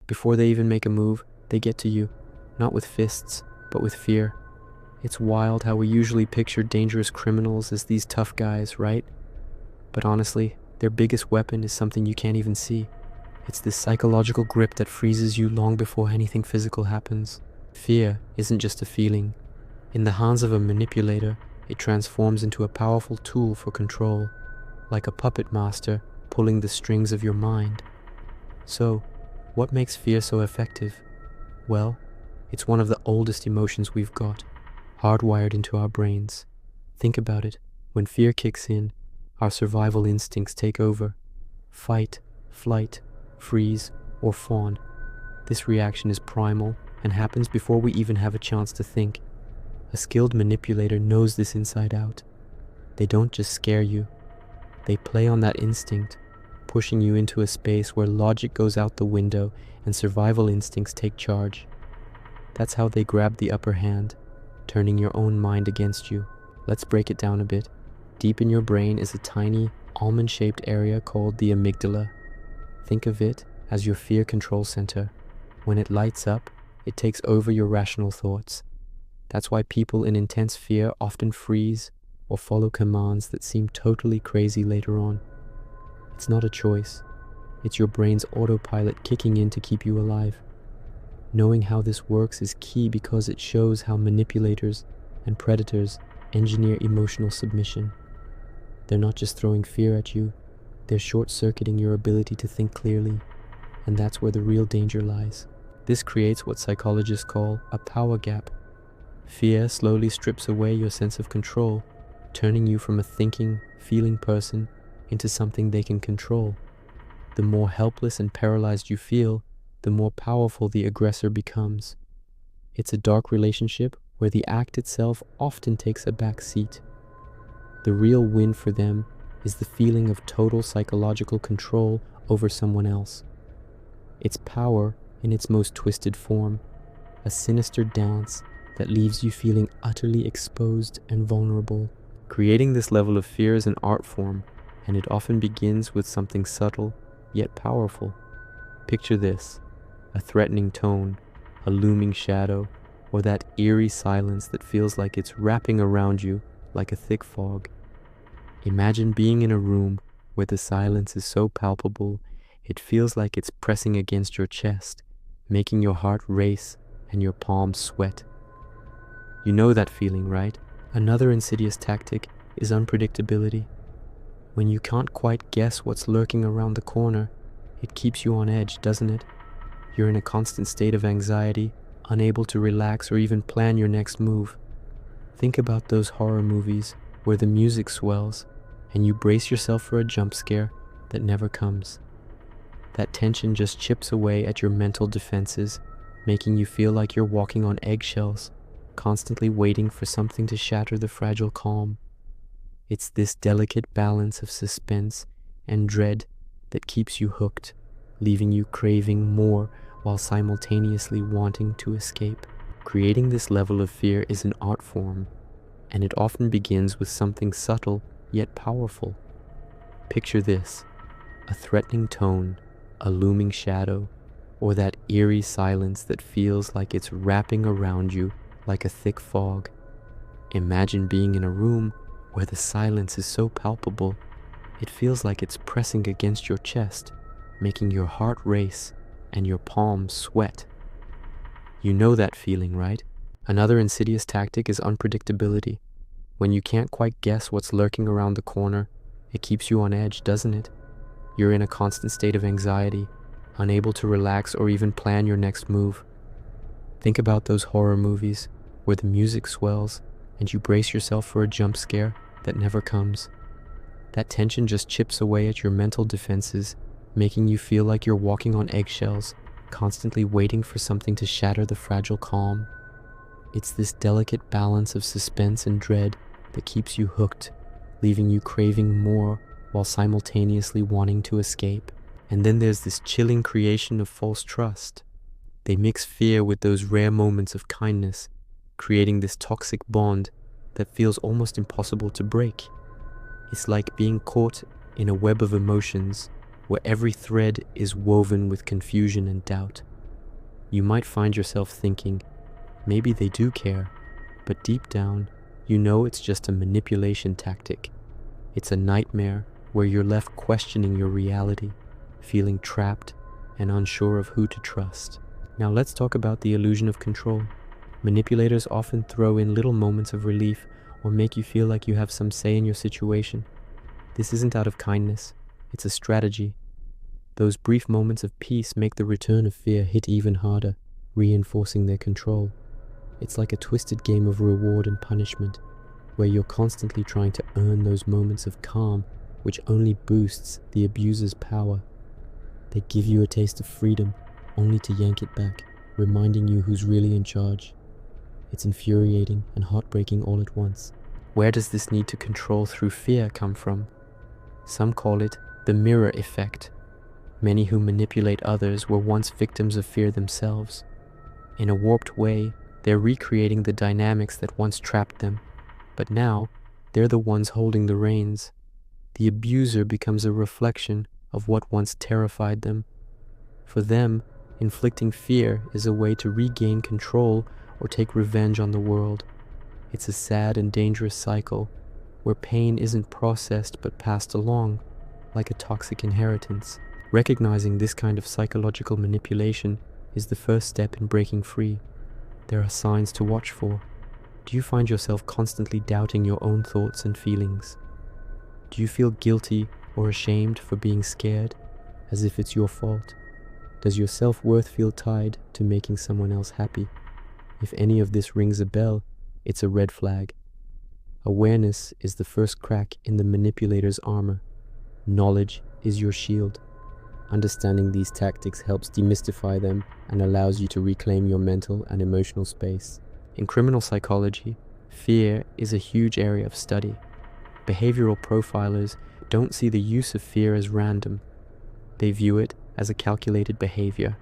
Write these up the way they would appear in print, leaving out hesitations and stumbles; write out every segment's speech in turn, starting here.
Before they even make a move, they get to you, not with fists, but with fear. It's wild how we usually picture dangerous criminals as these tough guys, right? But honestly, their biggest weapon is something you can't even see. It's this psychological grip that freezes you long before anything physical happens. Fear isn't just a feeling. In the hands of a manipulator, it transforms into a powerful tool for control, like a puppet master pulling the strings of your mind. So, what makes fear so effective? Well, it's one of the oldest emotions we've got, hardwired into our brains. Think about it. When fear kicks in, our survival instincts take over. Fight, flight, freeze, or fawn. This reaction is primal and happens before we even have a chance to think. A skilled manipulator knows this inside out. They don't just scare you. They play on that instinct, pushing you into a space where logic goes out the window and survival instincts take charge. That's how they grab the upper hand, turning your own mind against you. Let's break it down a bit. Deep in your brain is a tiny, almond-shaped area called the amygdala. Think of it as your fear control center. When it lights up, it takes over your rational thoughts. That's why people in intense fear often freeze or follow commands that seem totally crazy later on. It's not a choice. It's your brain's autopilot kicking in to keep you alive. Knowing how this works is key because it shows how manipulators and predators engineer emotional submission. They're not just throwing fear at you, they're short-circuiting your ability to think clearly, and that's where the real danger lies. This creates what psychologists call a power gap. Fear slowly strips away your sense of control, turning you from a thinking, feeling person into something they can control. The more helpless and paralyzed you feel, the more powerful the aggressor becomes. It's a dark relationship where the act itself often takes a back seat. The real win for them is the feeling of total psychological control over someone else. It's power in its most twisted form, a sinister dance that leaves you feeling utterly exposed and vulnerable. Creating this level of fear is an art form, and it often begins with something subtle yet powerful. Picture this: a threatening tone, a looming shadow, or that eerie silence that feels like it's wrapping around you like a thick fog. Imagine being in a room where the silence is so palpable, it feels like it's pressing against your chest, making your heart race and your palms sweat. You know that feeling, right? Another insidious tactic is unpredictability. When you can't quite guess what's lurking around the corner, it keeps you on edge, doesn't it? You're in a constant state of anxiety, unable to relax or even plan your next move. Think about those horror movies where the music swells and you brace yourself for a jump scare that never comes. That tension just chips away at your mental defenses, making you feel like you're walking on eggshells, constantly waiting for something to shatter the fragile calm. It's this delicate balance of suspense and dread that keeps you hooked, leaving you craving more while simultaneously wanting to escape. Creating this level of fear is an art form, and it often begins with something subtle yet powerful. Picture this: a threatening tone, a looming shadow, or that eerie silence that feels like it's wrapping around you like a thick fog. Imagine being in a room where the silence is so palpable, it feels like it's pressing against your chest, making your heart race and your palms sweat. You know that feeling, right? Another insidious tactic is unpredictability. When you can't quite guess what's lurking around the corner, it keeps you on edge, doesn't it? You're in a constant state of anxiety, unable to relax or even plan your next move. Think about those horror movies where the music swells and you brace yourself for a jump scare that never comes. That tension just chips away at your mental defenses, making you feel like you're walking on eggshells, constantly waiting for something to shatter the fragile calm. It's this delicate balance of suspense and dread that keeps you hooked, leaving you craving more while simultaneously wanting to escape. And then there's this chilling creation of false trust. They mix fear with those rare moments of kindness, creating this toxic bond that feels almost impossible to break. It's like being caught in a web of emotions where every thread is woven with confusion and doubt. You might find yourself thinking, maybe they do care, but deep down, you know it's just a manipulation tactic. It's a nightmare where you're left questioning your reality, feeling trapped and unsure of who to trust. Now let's talk about the illusion of control. Manipulators often throw in little moments of relief or make you feel like you have some say in your situation. This isn't out of kindness, it's a strategy. Those brief moments of peace make the return of fear hit even harder, reinforcing their control. It's like a twisted game of reward and punishment, where you're constantly trying to earn those moments of calm, which only boosts the abuser's power. They give you a taste of freedom, only to yank it back, reminding you who's really in charge. It's infuriating and heartbreaking all at once. Where does this need to control through fear come from? Some call it the mirror effect. Many who manipulate others were once victims of fear themselves. In a warped way, they're recreating the dynamics that once trapped them, but now they're the ones holding the reins. The abuser becomes a reflection of what once terrified them. For them, inflicting fear is a way to regain control or take revenge on the world. It's a sad and dangerous cycle where pain isn't processed but passed along, like a toxic inheritance. Recognizing this kind of psychological manipulation is the first step in breaking free. There are signs to watch for. Do you find yourself constantly doubting your own thoughts and feelings? Do you feel guilty or ashamed for being scared, as if it's your fault? Does your self-worth feel tied to making someone else happy? If any of this rings a bell, it's a red flag. Awareness is the first crack in the manipulator's armor. Knowledge is your shield. Understanding these tactics helps demystify them and allows you to reclaim your mental and emotional space. In criminal psychology, fear is a huge area of study. Behavioral profilers don't see the use of fear as random. They view it as a calculated behavior.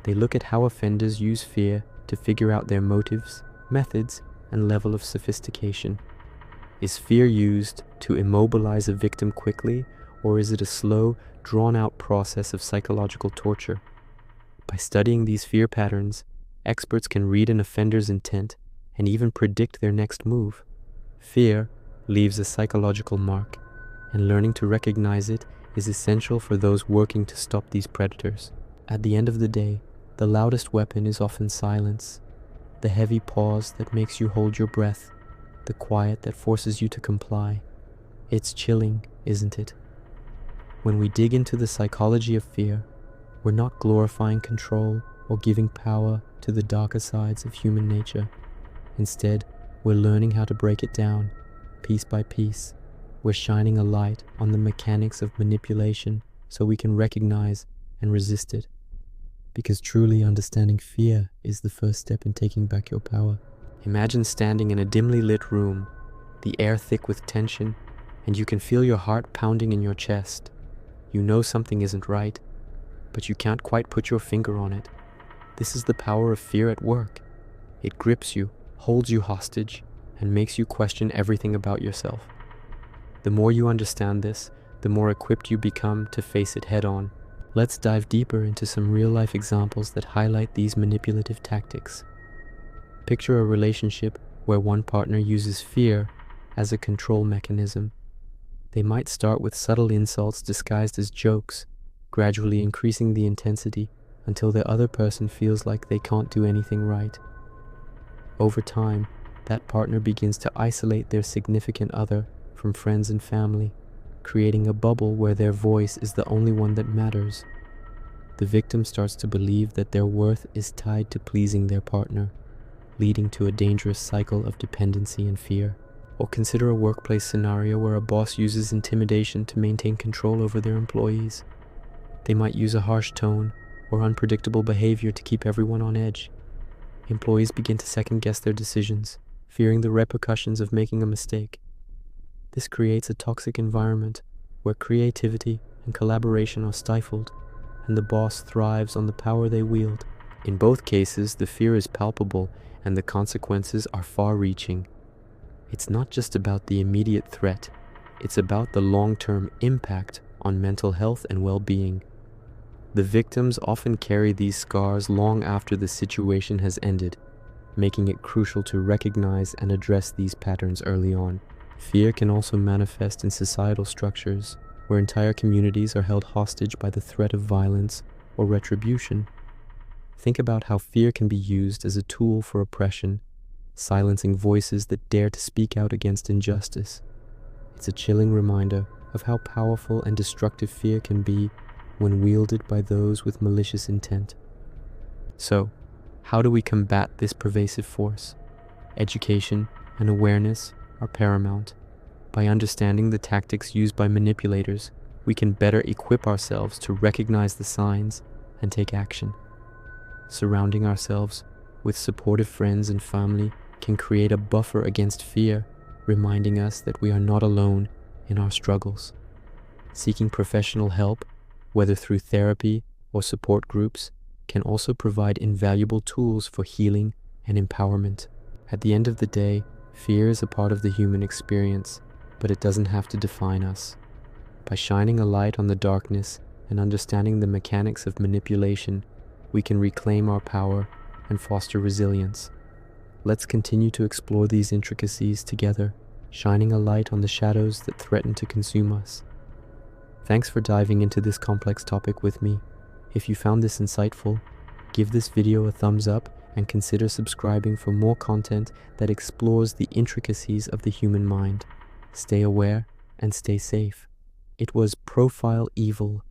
They look at how offenders use fear to figure out their motives, methods, and level of sophistication. Is fear used to immobilize a victim quickly, or is it a slow, drawn-out process of psychological torture? By studying these fear patterns, experts can read an offender's intent and even predict their next move. Fear leaves a psychological mark, and learning to recognize it is essential for those working to stop these predators. At the end of the day, the loudest weapon is often silence, the heavy pause that makes you hold your breath, the quiet that forces you to comply. It's chilling, isn't it? When we dig into the psychology of fear, we're not glorifying control or giving power to the darker sides of human nature. Instead, we're learning how to break it down, piece by piece. We're shining a light on the mechanics of manipulation so we can recognize and resist it. Because truly understanding fear is the first step in taking back your power. Imagine standing in a dimly lit room, the air thick with tension, and you can feel your heart pounding in your chest. You know something isn't right, but you can't quite put your finger on it. This is the power of fear at work. It grips you, holds you hostage, and makes you question everything about yourself. The more you understand this, the more equipped you become to face it head on. Let's dive deeper into some real-life examples that highlight these manipulative tactics. Picture a relationship where one partner uses fear as a control mechanism. They might start with subtle insults disguised as jokes, gradually increasing the intensity until the other person feels like they can't do anything right. Over time, that partner begins to isolate their significant other from friends and family, creating a bubble where their voice is the only one that matters. The victim starts to believe that their worth is tied to pleasing their partner, leading to a dangerous cycle of dependency and fear. Or consider a workplace scenario where a boss uses intimidation to maintain control over their employees. They might use a harsh tone or unpredictable behavior to keep everyone on edge. Employees begin to second-guess their decisions, fearing the repercussions of making a mistake. This creates a toxic environment where creativity and collaboration are stifled, and the boss thrives on the power they wield. In both cases, the fear is palpable and the consequences are far-reaching. It's not just about the immediate threat, it's about the long-term impact on mental health and well-being. The victims often carry these scars long after the situation has ended, making it crucial to recognize and address these patterns early on. Fear can also manifest in societal structures, where entire communities are held hostage by the threat of violence or retribution. Think about how fear can be used as a tool for oppression, silencing voices that dare to speak out against injustice. It's a chilling reminder of how powerful and destructive fear can be when wielded by those with malicious intent. So, how do we combat this pervasive force? Education and awareness are paramount. By understanding the tactics used by manipulators, we can better equip ourselves to recognize the signs and take action. Surrounding ourselves with supportive friends and family can create a buffer against fear, reminding us that we are not alone in our struggles. Seeking professional help, whether through therapy or support groups, can also provide invaluable tools for healing and empowerment. At the end of the day, fear is a part of the human experience, but it doesn't have to define us. By shining a light on the darkness and understanding the mechanics of manipulation, we can reclaim our power and foster resilience. Let's continue to explore these intricacies together, shining a light on the shadows that threaten to consume us. Thanks for diving into this complex topic with me. If you found this insightful, give this video a thumbs up and consider subscribing for more content that explores the intricacies of the human mind. Stay aware and stay safe. It was Profile Evil,